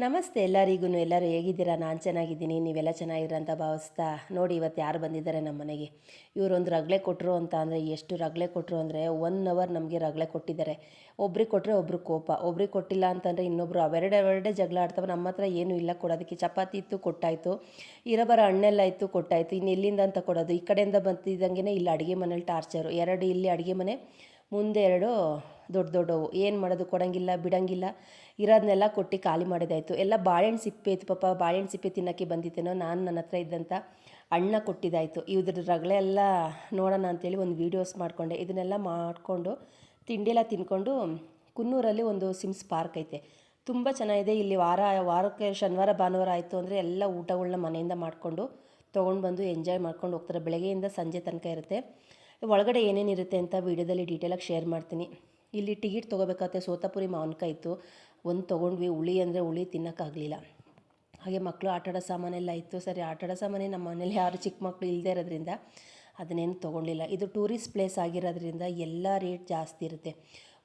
ನಮಸ್ತೆ ಎಲ್ಲರಿಗೂ. ಎಲ್ಲರೂ ಹೇಗಿದ್ದೀರಾ? ನಾನು ಚೆನ್ನಾಗಿದ್ದೀನಿ, ನೀವೆಲ್ಲ ಚೆನ್ನಾಗಿದ್ದೀರ ಅಂತ ಭಾವಿಸ್ತಾ ನೋಡಿ ಇವತ್ತು ಯಾರು ಬಂದಿದ್ದಾರೆ ನಮ್ಮ ಮನೆಗೆ. ಇವರೊಂದು ರಗಳೆ ಕೊಟ್ಟರು ಅಂತ ಅಂದರೆ ಎಷ್ಟು ರಗಳೆ ಕೊಟ್ಟರು ಅಂದರೆ 1 ಅವರ್ ನಮಗೆ ರಗಳೆ ಕೊಟ್ಟಿದ್ದಾರೆ. ಒಬ್ರಿಗೆ ಕೊಟ್ಟರೆ ಒಬ್ರು ಕೋಪ, ಒಬ್ರಿಗೆ ಕೊಟ್ಟಿಲ್ಲ ಅಂತಂದರೆ ಇನ್ನೊಬ್ರು ಅವೆರಡೆ ಜಗಳ ಆಡ್ತವೆ. ನಮ್ಮ ಹತ್ರ ಏನೂ ಇಲ್ಲ ಕೊಡೋದಕ್ಕೆ. ಚಪಾತಿ ಇತ್ತು ಕೊಟ್ಟಾಯಿತು, ಇರೋಬರೋ ಹಣ್ಣೆಲ್ಲ ಇತ್ತು ಕೊಟ್ಟಾಯಿತು, ಇನ್ನು ಎಲ್ಲಿಂದ ಅಂತ ಕೊಡೋದು. ಈ ಕಡೆಯಿಂದ ಬಂತಿದ್ದಂಗೆ ಇಲ್ಲಿ ಅಡುಗೆ ಮನೇಲಿ ಟಾರ್ಚರು. 2 ಇಲ್ಲಿ ಅಡುಗೆ ಮನೆ, ಮುಂದೆ 2 ದೊಡ್ಡವು. ಏನು ಮಾಡೋದು, ಕೊಡೋಂಗಿಲ್ಲ ಬಿಡೋಂಗಿಲ್ಲ. ಇರೋದನ್ನೆಲ್ಲ ಕೊಟ್ಟು ಖಾಲಿ ಮಾಡಿದಾಯಿತು. ಎಲ್ಲ ಬಾಳೆಹಣ್ಣು ಸಿಪ್ಪೆ ಇತ್ತು ಪಾಪ, ಬಾಳೆಹಣ್ಣು ಸಿಪ್ಪೆ ತಿನ್ನೋಕ್ಕೆ ಬಂದಿತ್ತೇನೋ. ನಾನು ನನ್ನ ಹತ್ರ ಇದ್ದಂಥ ಅಣ್ಣ ಕೊಟ್ಟಿದ್ದಾಯಿತು. ಇದ್ರ ರಗಳೆ ಎಲ್ಲ ನೋಡೋಣ ಅಂತೇಳಿ ಒಂದು ವೀಡಿಯೋಸ್ ಮಾಡಿಕೊಂಡೆ. ಇದನ್ನೆಲ್ಲ ಮಾಡಿಕೊಂಡು ತಿಂಡಿಯೆಲ್ಲ ತಿನ್ಕೊಂಡು ಕುನ್ನೂರಲ್ಲಿ ಒಂದು ಸಿಮ್ಸ್ ಪಾರ್ಕ್ ಐತೆ, ತುಂಬ ಚೆನ್ನಾಗಿದೆ. ಇಲ್ಲಿ ವಾರಕ್ಕೆ ಶನಿವಾರ ಭಾನುವಾರ ಆಯಿತು ಅಂದರೆ ಎಲ್ಲ ಊಟಗಳನ್ನ ಮನೆಯಿಂದ ಮಾಡಿಕೊಂಡು ತೊಗೊಂಡು ಬಂದು ಎಂಜಾಯ್ ಮಾಡ್ಕೊಂಡು ಹೋಗ್ತಾರೆ. ಬೆಳಗ್ಗೆಯಿಂದ ಸಂಜೆ ತನಕ ಇರುತ್ತೆ. ಒಳಗಡೆ ಏನೇನಿರುತ್ತೆ ಅಂತ ವೀಡಿಯೋದಲ್ಲಿ ಡೀಟೇಲಾಗಿ ಶೇರ್ ಮಾಡ್ತೀನಿ. ಇಲ್ಲಿ ಟಿಕೆಟ್ ತೊಗೋಬೇಕಾಗುತ್ತೆ. ಸೋತಾಪುರಿ ಮಾವಿನಕಾಯಿ ಇತ್ತು, ಒಂದು ತೊಗೊಂಡ್ವಿ. ಹುಳಿ ಅಂದರೆ ಹುಳಿ ತಿನ್ನೋಕ್ಕಾಗಲಿಲ್ಲ. ಹಾಗೆ ಮಕ್ಕಳು ಆಟಾಡೋ ಸಾಮಾನೆಲ್ಲ ಇತ್ತು. ಸರಿ, ಆಟಾಡೋ ಸಾಮಾನೇ ನಮ್ಮ ಮನೇಲಿ ಯಾರು ಚಿಕ್ಕ ಮಕ್ಕಳು ಇಲ್ಲದೇ ಇರೋದ್ರಿಂದ ಅದನ್ನೇನು ತೊಗೊಳ್ಳಿಲ್ಲ. ಇದು ಟೂರಿಸ್ಟ್ ಪ್ಲೇಸ್ ಆಗಿರೋದ್ರಿಂದ ಎಲ್ಲ ರೇಟ್ ಜಾಸ್ತಿ ಇರುತ್ತೆ.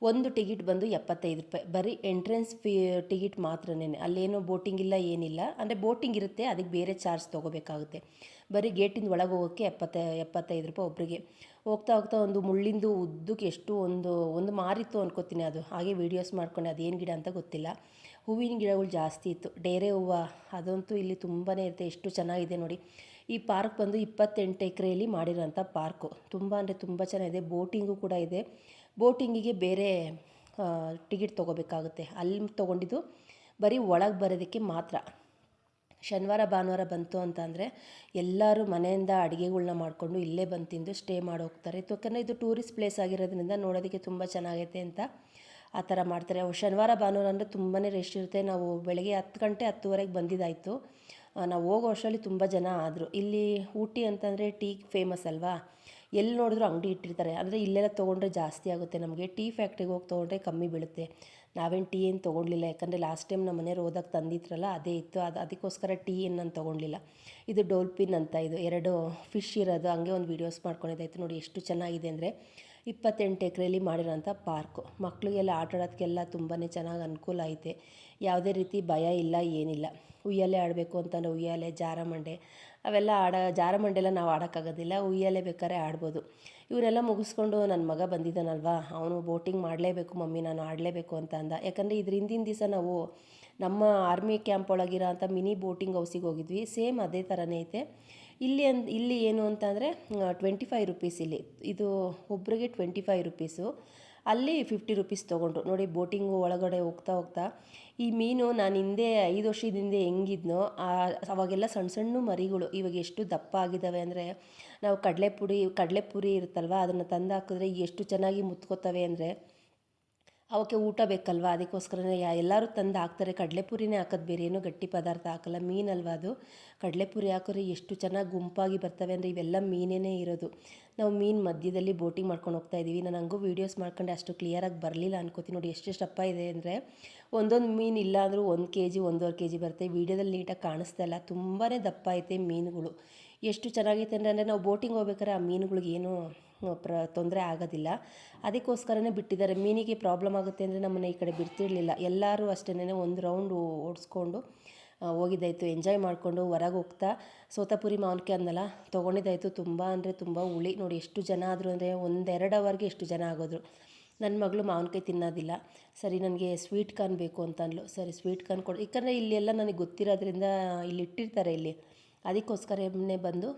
ಒಂದು ಟಿಕೆಟ್ ಬಂದು 75 ರೂಪಾಯಿ, ಬರೀ ಎಂಟ್ರೆನ್ಸ್ ಟಿಕೆಟ್ ಮಾತ್ರನೇ. ಅಲ್ಲೇನೋ ಬೋಟಿಂಗ್ ಇಲ್ಲ ಏನಿಲ್ಲ. ಅಂದರೆ ಬೋಟಿಂಗ್ ಇರುತ್ತೆ, ಅದಕ್ಕೆ ಬೇರೆ ಚಾರ್ಜ್ ತೊಗೋಬೇಕಾಗುತ್ತೆ. ಬರೀ ಗೇಟಿಂದ ಒಳಗೆ ಹೋಗೋಕ್ಕೆ 75 ರೂಪಾಯಿ ಒಬ್ಬರಿಗೆ. ಹೋಗ್ತಾ ಒಂದು ಮುಳ್ಳಿಂದು ಉದ್ದಕ್ಕೆ ಎಷ್ಟು ಒಂದು ಮಾರಿತ್ತು ಅನ್ಕೋತೀನಿ. ಅದು ಹಾಗೆ ವೀಡಿಯೋಸ್ ಮಾಡ್ಕೊಂಡೆ. ಅದೇನು ಗಿಡ ಅಂತ ಗೊತ್ತಿಲ್ಲ. ಹೂವಿನ ಗಿಡಗಳು ಜಾಸ್ತಿ ಇತ್ತು. ಡೇರೆ ಹೂವು ಅದಂತೂ ಇಲ್ಲಿ ತುಂಬಾ ಇರುತ್ತೆ. ಎಷ್ಟು ಚೆನ್ನಾಗಿದೆ ನೋಡಿ. ಈ ಪಾರ್ಕ್ ಬಂದು 28 ಎಕರೆಯಲ್ಲಿ ಮಾಡಿರೋಂಥ ಪಾರ್ಕು. ತುಂಬ ಅಂದರೆ ತುಂಬ ಚೆನ್ನಾಗಿದೆ. ಬೋಟಿಂಗು ಕೂಡ ಇದೆ. ಬೋಟಿಂಗಿಗೆ ಬೇರೆ ಟಿಕೆಟ್ ತೊಗೋಬೇಕಾಗುತ್ತೆ. ಅಲ್ಲಿ ತೊಗೊಂಡಿದ್ದು ಬರೀ ಒಳಗೆ ಬರೋದಕ್ಕೆ ಮಾತ್ರ. ಶನಿವಾರ ಭಾನುವಾರ ಬಂತು ಅಂತ ಅಂದರೆ ಎಲ್ಲರೂ ಮನೆಯಿಂದ ಅಡುಗೆಗಳ್ನ ಮಾಡಿಕೊಂಡು ಇಲ್ಲೇ ಬಂದು ತಿಂದು ಸ್ಟೇ ಮಾಡಿ ಹೋಗ್ತಾರೆ. ಯಾಕಂದರೆ ಇದು ಟೂರಿಸ್ಟ್ ಪ್ಲೇಸ್ ಆಗಿರೋದ್ರಿಂದ ನೋಡೋದಕ್ಕೆ ತುಂಬ ಚೆನ್ನಾಗೈತೆ ಅಂತ ಆ ಥರ ಮಾಡ್ತಾರೆ. ಶನಿವಾರ ಭಾನುವಾರ ಅಂದರೆ ತುಂಬಾ ರಶ್ ಇರುತ್ತೆ. ನಾವು ಬೆಳಗ್ಗೆ 10 ಗಂಟೆ 10:30ಗೆ ಬಂದಿದ್ದಾಯಿತು. ನಾವು ಹೋಗೋ ವರ್ಷದಲ್ಲಿ ತುಂಬ ಜನ ಆದರು. ಇಲ್ಲಿ ಊಟಿ ಅಂತಂದರೆ ಟೀ ಫೇಮಸ್ ಅಲ್ವಾ, ಎಲ್ಲಿ ನೋಡಿದ್ರು ಅಂಗಡಿ ಇಟ್ಟಿರ್ತಾರೆ. ಅಂದರೆ ಇಲ್ಲೆಲ್ಲ ತೊಗೊಂಡ್ರೆ ಜಾಸ್ತಿ ಆಗುತ್ತೆ ನಮಗೆ. ಟೀ ಫ್ಯಾಕ್ಟ್ರಿಗೆ ಹೋಗಿ ತೊಗೊಂಡ್ರೆ ಕಮ್ಮಿ ಬೀಳುತ್ತೆ. ನಾವೇನು ಟೀ ಏನು ತೊಗೊಳ್ಲಿಲ್ಲ, ಯಾಕಂದರೆ ಲಾಸ್ಟ್ ಟೈಮ್ ನಮ್ಮ ಮನೆಯವ್ರು ಹೋದಾಗ ತಂದಿದ್ರಲ್ಲ ಅದೇ ಇತ್ತು. ಅದಕ್ಕೋಸ್ಕರ ಟೀ ಏನು ನಾನು ತೊಗೊಳ್ಲಿಲ್ಲ. ಇದು ಡೋಲ್ಫಿನ್ ಅಂತ, ಇದು 2 ಫಿಶ್ ಇರೋದು. ಹಂಗೆ ಒಂದು ವೀಡಿಯೋಸ್ ಮಾಡ್ಕೊಂಡಿದ್ದಾಯಿತು ನೋಡಿ. ಎಷ್ಟು ಚೆನ್ನಾಗಿದೆ ಅಂದರೆ 28 ಎಕರೆಯಲ್ಲಿ ಮಾಡಿರೋಂಥ ಪಾರ್ಕು. ಮಕ್ಕಳಿಗೆಲ್ಲ ಆಟ ಆಡೋದಕ್ಕೆಲ್ಲ ತುಂಬಾ ಚೆನ್ನಾಗಿ ಅನುಕೂಲ ಐತೆ. ಯಾವುದೇ ರೀತಿ ಭಯ ಇಲ್ಲ ಏನಿಲ್ಲ. ಉಯ್ಯಾಲೆ ಆಡಬೇಕು ಅಂತಂದರೆ ಉಯ್ಯಾಲೆ, ಜಾರಮಂಡೆ ಅವೆಲ್ಲ ಜಾರಮಂಡೆಲ್ಲ ನಾವು ಆಡೋಕ್ಕಾಗೋದಿಲ್ಲ. ಉಯ್ಯಾಲೆ ಬೇಕಾದ್ರೆ ಆಡ್ಬೋದು. ಇವರೆಲ್ಲ ಮುಗಿಸ್ಕೊಂಡು ನನ್ನ ಮಗ ಬಂದಿದ್ದಾನಲ್ವಾ, ಅವನು ಬೋಟಿಂಗ್ ಮಾಡಲೇಬೇಕು ಮಮ್ಮಿ, ನಾನು ಆಡಲೇಬೇಕು ಅಂತ ಅಂದ. ಯಾಕಂದರೆ ಇದ್ರ ಹಿಂದಿನ ದಿವಸ ನಾವು ನಮ್ಮ ಆರ್ಮಿ ಕ್ಯಾಂಪ್ ಒಳಗಿರೋ ಅಂಥ ಮಿನಿ ಬೋಟಿಂಗ್ ಹೌಸಿಗೆ ಹೋಗಿದ್ವಿ. ಸೇಮ್ ಅದೇ ಥರನೇ ಐತೆ. ಇಲ್ಲಿ ಏನು ಅಂತಂದರೆ 25 ರೂಪೀಸ್. ಇದು ಒಬ್ರಿಗೆ 25 ರೂಪೀಸು. ಅಲ್ಲಿ 50 ರೂಪೀಸ್ ತೊಗೊಂಡ್ರು ನೋಡಿ. ಬೋಟಿಂಗು ಒಳಗಡೆ ಹೋಗ್ತಾ ಈ ಮೀನು ನಾನು ಹಿಂದೆ 5 ವರ್ಷದ ಹಿಂದೆ ಹೆಂಗಿದ್ನೋ ಅವಾಗೆಲ್ಲ ಸಣ್ಣ ಸಣ್ಣ ಮರಿಗಳು ಇವಾಗ ಎಷ್ಟು ದಪ್ಪ ಆಗಿದ್ದಾವೆ ಅಂದರೆ, ನಾವು ಕಡಲೆಪುರಿ ಇರುತ್ತಲ್ವ, ಅದನ್ನು ತಂದು ಹಾಕಿದ್ರೆ ಎಷ್ಟು ಚೆನ್ನಾಗಿ ಮುತ್ಕೋತವೆ ಅಂದರೆ. ಅವಕ್ಕೆ ಊಟ ಬೇಕಲ್ವ, ಅದಕ್ಕೋಸ್ಕರನೇ ಎಲ್ಲರೂ ತಂದು ಹಾಕ್ತಾರೆ. ಕಡಲೆಪುರಿನೇ ಹಾಕೋದು, ಬೇರೆ ಏನೋ ಗಟ್ಟಿ ಪದಾರ್ಥ ಹಾಕಲ್ಲ. ಮೀನಲ್ವ ಅದು. ಕಡಲೆಪುರಿ ಹಾಕಿದ್ರೆ ಎಷ್ಟು ಚೆನ್ನಾಗಿ ಗುಂಪಾಗಿ ಬರ್ತವೆ ಅಂದರೆ ಇವೆಲ್ಲ ಮೀನೇ ಇರೋದು. ನಾವು ಮೀನು ಮಧ್ಯದಲ್ಲಿ ಬೋಟಿಂಗ್ ಮಾಡ್ಕೊಂಡು ಹೋಗ್ತಾ ಇದ್ದೀವಿ. ನಾನು ಹಂಗೂ ವೀಡಿಯೋಸ್ ಮಾಡ್ಕೊಂಡೆ, ಅಷ್ಟು ಕ್ಲಿಯರಾಗಿ ಬರಲಿಲ್ಲ ಅನ್ಕೋತೀನಿ. ನೋಡಿ ಎಷ್ಟು ದಪ್ಪ ಇದೆ ಅಂದರೆ, ಒಂದೊಂದು ಮೀನು ಇಲ್ಲ ಅಂದರೂ 1 kg 1.5 kg ಬರುತ್ತೆ. ವೀಡಿಯೋದಲ್ಲಿ ನೀಟಾಗಿ ಕಾಣಿಸ್ತಾ ಇಲ್ಲ. ತುಂಬಾ ದಪ್ಪ ಐತೆ ಮೀನುಗಳು. ಎಷ್ಟು ಚೆನ್ನಾಗೈತೆ ಅಂದರೆ ನಾವು ಬೋಟಿಂಗ್ ಹೋಗ್ಬೇಕಾದ್ರೆ ಆ ಮೀನುಗಳಿಗೆ ಏನೂ ತೊಂದರೆ ಆಗೋದಿಲ್ಲ. ಅದಕ್ಕೋಸ್ಕರನೇ ಬಿಟ್ಟಿದ್ದಾರೆ. ಮೀನಿಗೆ ಪ್ರಾಬ್ಲಮ್ ಆಗುತ್ತೆ ಅಂದರೆ ನಮ್ಮನ್ನು ಈ ಕಡೆ ಬಿಡ್ತಿರ್ಲಿಲ್ಲ. ಎಲ್ಲರೂ ಅಷ್ಟೇ ಒಂದು ರೌಂಡು ಓಡಿಸ್ಕೊಂಡು ಹೋಗಿದ್ದಾಯಿತು. ಎಂಜಾಯ್ ಮಾಡಿಕೊಂಡು ಹೊರಗೆ ಹೋಗ್ತಾ ಸೋತಾಪುರಿ ಮಾವಿನಕಾಯಿ ಅಂದಲ್ಲ, ತೊಗೊಂಡಿದ್ದಾಯಿತು. ತುಂಬ ಅಂದರೆ ತುಂಬ ಹುಳಿ ನೋಡಿ. ಎಷ್ಟು ಜನ ಆದರು ಅಂದರೆ 1-2 ಅವರ್ಗೆ ಎಷ್ಟು ಜನ ಆಗೋದ್ರು. ನನ್ನ ಮಗಳು ಮಾವಿನಕಾಯಿ ತಿನ್ನೋದಿಲ್ಲ. ಸರಿ, ನನಗೆ ಸ್ವೀಟ್ ಕಾರ್ನ್ ಬೇಕು ಅಂತ ಅಂದ್ಲು. ಸರಿ, ಸ್ವೀಟ್ ಕಾರ್ನ್ ಕೊಡು. ಯಾಕಂದರೆ ಇಲ್ಲೆಲ್ಲ ನನಗೆ ಗೊತ್ತಿರೋದ್ರಿಂದ ಇಲ್ಲಿ ಇಟ್ಟಿರ್ತಾರೆ ಇಲ್ಲಿ. ಅದಕ್ಕೋಸ್ಕರನೇ ಬಂದು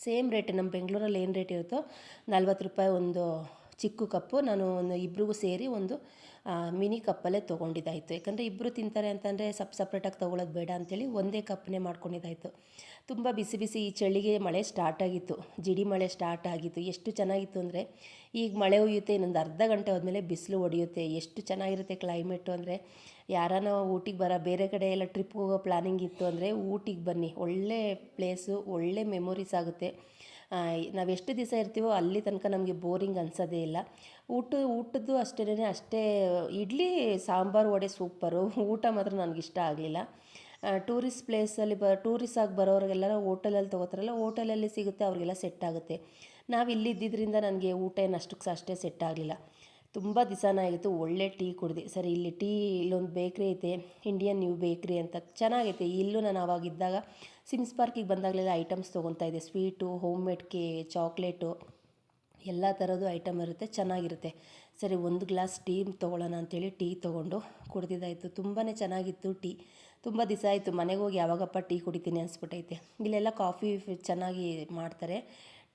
ಸೇಮ್ ರೇಟ್ ನಮ್ಮ ಬೆಂಗಳೂರಲ್ಲಿ ಏನು ರೇಟ್ ಇರುತ್ತೋ 40 ರೂಪಾಯಿ ಒಂದು ಚಿಕ್ಕ ಕಪ್ಪು. ನಾನು ಇಬ್ರಿಗೂ ಸೇರಿ ಒಂದು ಮಿನಿ ಕಪ್ಪಲ್ಲೇ ತೊಗೊಂಡಿದ್ದಾಯಿತು. ಯಾಕಂದರೆ ಇಬ್ಬರು ತಿಂತಾರೆ ಅಂತಂದರೆ ಸಪ್ರೇಟಾಗಿ ತೊಗೊಳೋದು ಬೇಡ ಅಂಥೇಳಿ ಒಂದೇ ಕಪ್ಪನ್ನೇ ಮಾಡ್ಕೊಂಡಿದ್ದಾಯಿತು. ತುಂಬ ಬಿಸಿ ಬಿಸಿ ಈ ಚಳಿಗೆ ಮಳೆ ಸ್ಟಾರ್ಟ್ ಆಗಿತ್ತು. ಜಿಡಿ ಮಳೆ ಸ್ಟಾರ್ಟ್ ಆಗಿತ್ತು. ಎಷ್ಟು ಚೆನ್ನಾಗಿತ್ತು ಅಂದರೆ, ಈಗ ಮಳೆ ಹುಯ್ಯುತ್ತೆ, ಇನ್ನೊಂದು ಅರ್ಧ ಗಂಟೆ ಹೋದ್ಮೇಲೆ ಬಿಸಿಲು ಹೊಡೆಯುತ್ತೆ. ಎಷ್ಟು ಚೆನ್ನಾಗಿರುತ್ತೆ ಕ್ಲೈಮೇಟು ಅಂದರೆ. ಯಾರಾನ ಊಟಿಗೆ ಬೇರೆ ಕಡೆ ಎಲ್ಲ ಟ್ರಿಪ್ಗೆ ಹೋಗೋ ಪ್ಲ್ಯಾನಿಂಗ್ ಇತ್ತು ಅಂದರೆ ಊಟಿಗೆ ಬನ್ನಿ. ಒಳ್ಳೆ ಪ್ಲೇಸು, ಒಳ್ಳೆ ಮೆಮೊರೀಸ್ ಆಗುತ್ತೆ. ನಾವು ಎಷ್ಟು ದಿವಸ ಇರ್ತೀವೋ ಅಲ್ಲಿ ತನಕ ನಮಗೆ ಬೋರಿಂಗ್ ಅನಿಸೋದೇ ಇಲ್ಲ. ಊಟದ್ದು ಅಷ್ಟೇ. ಇಡ್ಲಿ ಸಾಂಬಾರು ವಡೆ ಸೂಪರು. ಊಟ ಮಾತ್ರ ನನಗಿಷ್ಟ ಆಗಲಿಲ್ಲ. ಟೂರಿಸ್ಟ್ ಪ್ಲೇಸಲ್ಲಿ ಟೂರಿಸ್ಟ್ ಆಗಿ ಬರೋರಿಗೆಲ್ಲ ಹೋಟೆಲಲ್ಲಿ ತೊಗೋತಾರಲ್ಲ, ಹೋಟೆಲಲ್ಲಿ ಸಿಗುತ್ತೆ, ಅವ್ರಿಗೆಲ್ಲ ಸೆಟ್ ಆಗುತ್ತೆ. ನಾವು ಇಲ್ಲಿದ್ದರಿಂದ ನನಗೆ ಊಟ ಏನು ಅಷ್ಟೇ ಸೆಟ್ ಆಗಲಿಲ್ಲ. ತುಂಬ ದಿವಸನೇ ಆಗಿತ್ತು ಒಳ್ಳೆ ಟೀ ಕುಡ್ದು. ಸರಿ ಇಲ್ಲಿ ಇಲ್ಲೊಂದು ಬೇಕ್ರಿ ಐತೆ, ಇಂಡಿಯನ್ ನ್ಯೂ ಬೇಕ್ರಿ ಅಂತ, ಚೆನ್ನಾಗೈತೆ. ಇಲ್ಲೂ ನಾನು ಆವಾಗಿದ್ದಾಗ ಸಿಮ್ಸ್ ಪಾರ್ಕಿಗೆ ಬಂದಾಗಲೆಲ್ಲ ಐಟಮ್ಸ್ ತೊಗೊತಾ ಇದ್ದೆ. ಸ್ವೀಟು, ಹೋಮ್ ಮೇಡ್ ಚಾಕ್ಲೇಟು, ಎಲ್ಲ ಥರದ್ದು ಐಟಮ್ ಇರುತ್ತೆ, ಚೆನ್ನಾಗಿರುತ್ತೆ. ಸರಿ ಒಂದು ಗ್ಲಾಸ್ ಟೀ ತೊಗೊಳ್ಳೋಣ ಅಂಥೇಳಿ ಟೀ ತೊಗೊಂಡು ಕುಡ್ದಿದ್ದಾಯಿತು. ತುಂಬಾ ಚೆನ್ನಾಗಿತ್ತು ಟೀ. ತುಂಬ ದಿವಸ ಆಯಿತು ಮನೆಗೆ ಹೋಗಿ ಯಾವಾಗಪ್ಪ ಟೀ ಕುಡಿತೀನಿ ಅನಿಸ್ಬಿಟ್ಟೈತೆ. ಇಲ್ಲೆಲ್ಲ ಕಾಫಿ ಚೆನ್ನಾಗಿ ಮಾಡ್ತಾರೆ.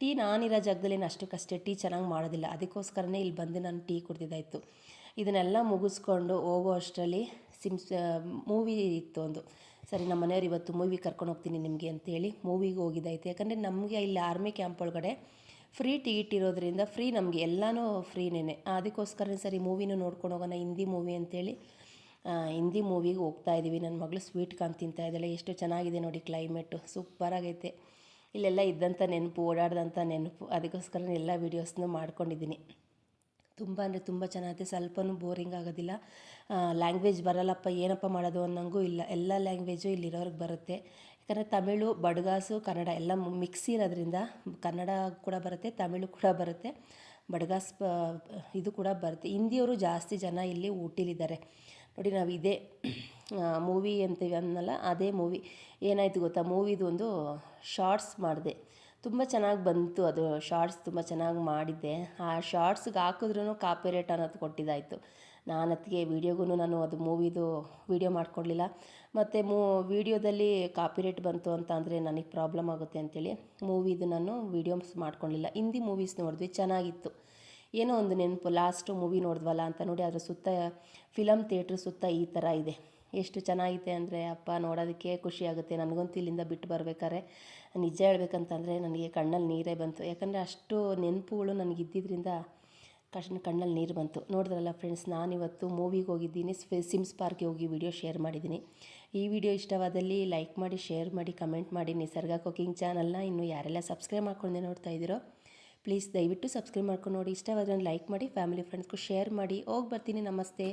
ಟೀ ನಾನಿರೋ ಜಾಗದಲ್ಲಿ ಅಷ್ಟಕ್ಕಷ್ಟೇ ಟೀ ಚೆನ್ನಾಗಿ ಮಾಡೋದಿಲ್ಲ, ಅದಕ್ಕೋಸ್ಕರನೇ ಇಲ್ಲಿ ಬಂದು ನಾನು ಟೀ ಕುಡ್ದಿದ್ದಾಯಿತು. ಇದನ್ನೆಲ್ಲ ಮುಗಿಸ್ಕೊಂಡು ಹೋಗೋ ಅಷ್ಟರಲ್ಲಿ ಮೂವಿ ಇತ್ತು ಒಂದು. ಸರಿ ನಮ್ಮ ಮನೆಯವ್ರು ಇವತ್ತು ಮೂವಿ ಕರ್ಕೊಂಡು ಹೋಗ್ತೀನಿ ನಿಮಗೆ ಅಂತೇಳಿ ಮೂವಿಗೆ ಹೋಗಿದ್ದಾಯಿತು. ಯಾಕಂದರೆ ನಮಗೆ ಇಲ್ಲಿ ಆರ್ಮಿ ಕ್ಯಾಂಪ್ ಒಳಗಡೆ ಫ್ರೀ ಟಿಕೆಟ್ ಇರೋದ್ರಿಂದ ನಮಗೆ ಎಲ್ಲನೂ ಫ್ರೀನೇ. ಅದಕ್ಕೋಸ್ಕರ ಸರಿ ಮೂವಿನೂ ನೋಡ್ಕೊಂಡು ಹೋಗೋಣ, ಹಿಂದಿ ಮೂವಿ ಅಂತೇಳಿ ಹಿಂದಿ ಮೂವಿಗೆ ಹೋಗ್ತಾಯಿದ್ದೀವಿ. ನನ್ನ ಮಗಳು ಸ್ವೀಟ್ ಕಾರ್ನ್ ತಿಂತಾ ಇದ್ದಾಳೆ. ಎಷ್ಟು ಚೆನ್ನಾಗಿದೆ ನೋಡಿ, ಕ್ಲೈಮೇಟು ಸೂಪರಾಗೈತೆ. ಇಲ್ಲೆಲ್ಲ ಇದ್ದಂಥ ನೆನಪು, ಓಡಾಡ್ದಂಥ ನೆನಪು, ಅದಕ್ಕೋಸ್ಕರ ಎಲ್ಲ ವೀಡಿಯೋಸ್ನೂ ಮಾಡ್ಕೊಂಡಿದ್ದೀನಿ. ತುಂಬ ಅಂದರೆ ತುಂಬ ಚೆನ್ನಾಗಿದೆ, ಸ್ವಲ್ಪನೂ ಬೋರಿಂಗ್ ಆಗೋದಿಲ್ಲ. ಲ್ಯಾಂಗ್ವೇಜ್ ಬರಲ್ಲಪ್ಪ ಏನಪ್ಪ ಮಾಡೋದು ಅನ್ನೋಂಗೂ ಇಲ್ಲ, ಎಲ್ಲ ಲ್ಯಾಂಗ್ವೇಜು ಇಲ್ಲಿರೋರಿಗೆ ಬರುತ್ತೆ. ಯಾಕಂದರೆ ತಮಿಳು, ಬಡ್ಗಾಸು, ಕನ್ನಡ ಎಲ್ಲ ಮಿಕ್ಸ್ ಇರೋದ್ರಿಂದ ಕನ್ನಡ ಕೂಡ ಬರುತ್ತೆ, ತಮಿಳು ಕೂಡ ಬರುತ್ತೆ, ಬಡ್ಗಾಸ್ ಇದು ಕೂಡ ಬರುತ್ತೆ. ಹಿಂದಿಯವರು ಜಾಸ್ತಿ ಜನ ಇಲ್ಲಿ ಊಟಿಲಿದ್ದಾರೆ ನೋಡಿ. ನಾವು ಇದೇ ಮೂವಿ ಅಂತೀವಿ ಅನ್ನಲ್ಲ, ಅದೇ ಮೂವಿ. ಏನಾಯಿತು ಗೊತ್ತಾ, ಮೂವಿದು ಒಂದು ಶಾರ್ಟ್ಸ್ ಮಾಡಿದೆ, ತುಂಬ ಚೆನ್ನಾಗಿ ಬಂತು ಅದು ಶಾರ್ಟ್ಸ್, ತುಂಬ ಚೆನ್ನಾಗಿ ಮಾಡಿದ್ದೆ. ಆ ಶಾರ್ಟ್ಸ್ಗೆ ಹಾಕಿದ್ರೂ ಕಾಪಿರೈಟ್ ಅನ್ನೋದು ಕೊಟ್ಟಿದ್ದಾಯಿತು. ನಾನು ಅದಕ್ಕೆ ವೀಡಿಯೋಗೂ ನಾನು ಅದು ಮೂವಿದು ವೀಡಿಯೋ ಮಾಡ್ಕೊಡ್ಲಿಲ್ಲ. ಮತ್ತು ವೀಡಿಯೋದಲ್ಲಿ ಕಾಪಿರೈಟ್ ಬಂತು ಅಂತ ಅಂದರೆ ನನಗೆ ಪ್ರಾಬ್ಲಮ್ ಆಗುತ್ತೆ ಅಂಥೇಳಿ ಮೂವಿದು ನಾನು ವೀಡಿಯೋಸ್ ಮಾಡ್ಕೊಳ್ಳಿಲ್ಲ. ಹಿಂದಿ ಮೂವೀಸ್ ನೋಡಿದ್ವಿ, ಚೆನ್ನಾಗಿತ್ತು. ಏನೋ ಒಂದು ನೆನಪು, ಲಾಸ್ಟು ಮೂವಿ ನೋಡಿದ್ವಲ್ಲ ಅಂತ ನೋಡಿ. ಅದರ ಸುತ್ತ ಫಿಲಮ್ ಥಿಯೇಟ್ರ್ ಸುತ್ತ ಈ ಥರ ಇದೆ. ಎಷ್ಟು ಚೆನ್ನಾಗಿದೆ ಅಂದರೆ ಅಪ್ಪ ನೋಡೋದಕ್ಕೆ ಖುಷಿ ಆಗುತ್ತೆ. ನನಗಂತೂ ಇಲ್ಲಿಂದ ಬಿಟ್ಟು ಬರ್ಬೇಕಾದ್ರೆ ನಿಜ ಹೇಳ್ಬೇಕಂತಂದರೆ ನನಗೆ ಕಣ್ಣಲ್ಲಿ ನೀರೇ ಬಂತು. ಯಾಕಂದರೆ ಅಷ್ಟು ನೆನಪುಗಳು ನನಗಿದ್ದಿದ್ದರಿಂದ ಕಣ್ಣಲ್ಲಿ ನೀರು ಬಂತು. ನೋಡಿದ್ರಲ್ಲ ಫ್ರೆಂಡ್ಸ್, ನಾನಿವತ್ತು ಮೂವಿಗೆ ಹೋಗಿದ್ದೀನಿ, ಸಿಮ್ಸ್ ಪಾರ್ಕ್ಗೆ ಹೋಗಿ ವಿಡಿಯೋ ಶೇರ್ ಮಾಡಿದ್ದೀನಿ. ಈ ವಿಡಿಯೋ ಇಷ್ಟವಾದಲ್ಲಿ ಲೈಕ್ ಮಾಡಿ, ಶೇರ್ ಮಾಡಿ, ಕಮೆಂಟ್ ಮಾಡಿ. ನಿಸರ್ಗ ಕುಕಿಂಗ್ ಚಾನಲ್ನ ಇನ್ನೂ ಯಾರೆಲ್ಲ ಸಬ್ಸ್ಕ್ರೈಬ್ ಮಾಡ್ಕೊಂಡೆ ನೋಡ್ತಾ ಇದ್ದೀರೋ ಪ್ಲೀಸ್ ದಯವಿಟ್ಟು ಸಬ್ಸ್ಕ್ರೈಬ್ ಮಾಡ್ಕೊಂಡು ನೋಡಿ. ಇಷ್ಟವಾದರೆ ಲೈಕ್ ಮಾಡಿ, ಫ್ಯಾಮಿಲಿ ಫ್ರೆಂಡ್ಸ್ಗೂ ಶೇರ್ ಮಾಡಿ. ಹೋಗಿ ಬರ್ತೀನಿ, ನಮಸ್ತೆ.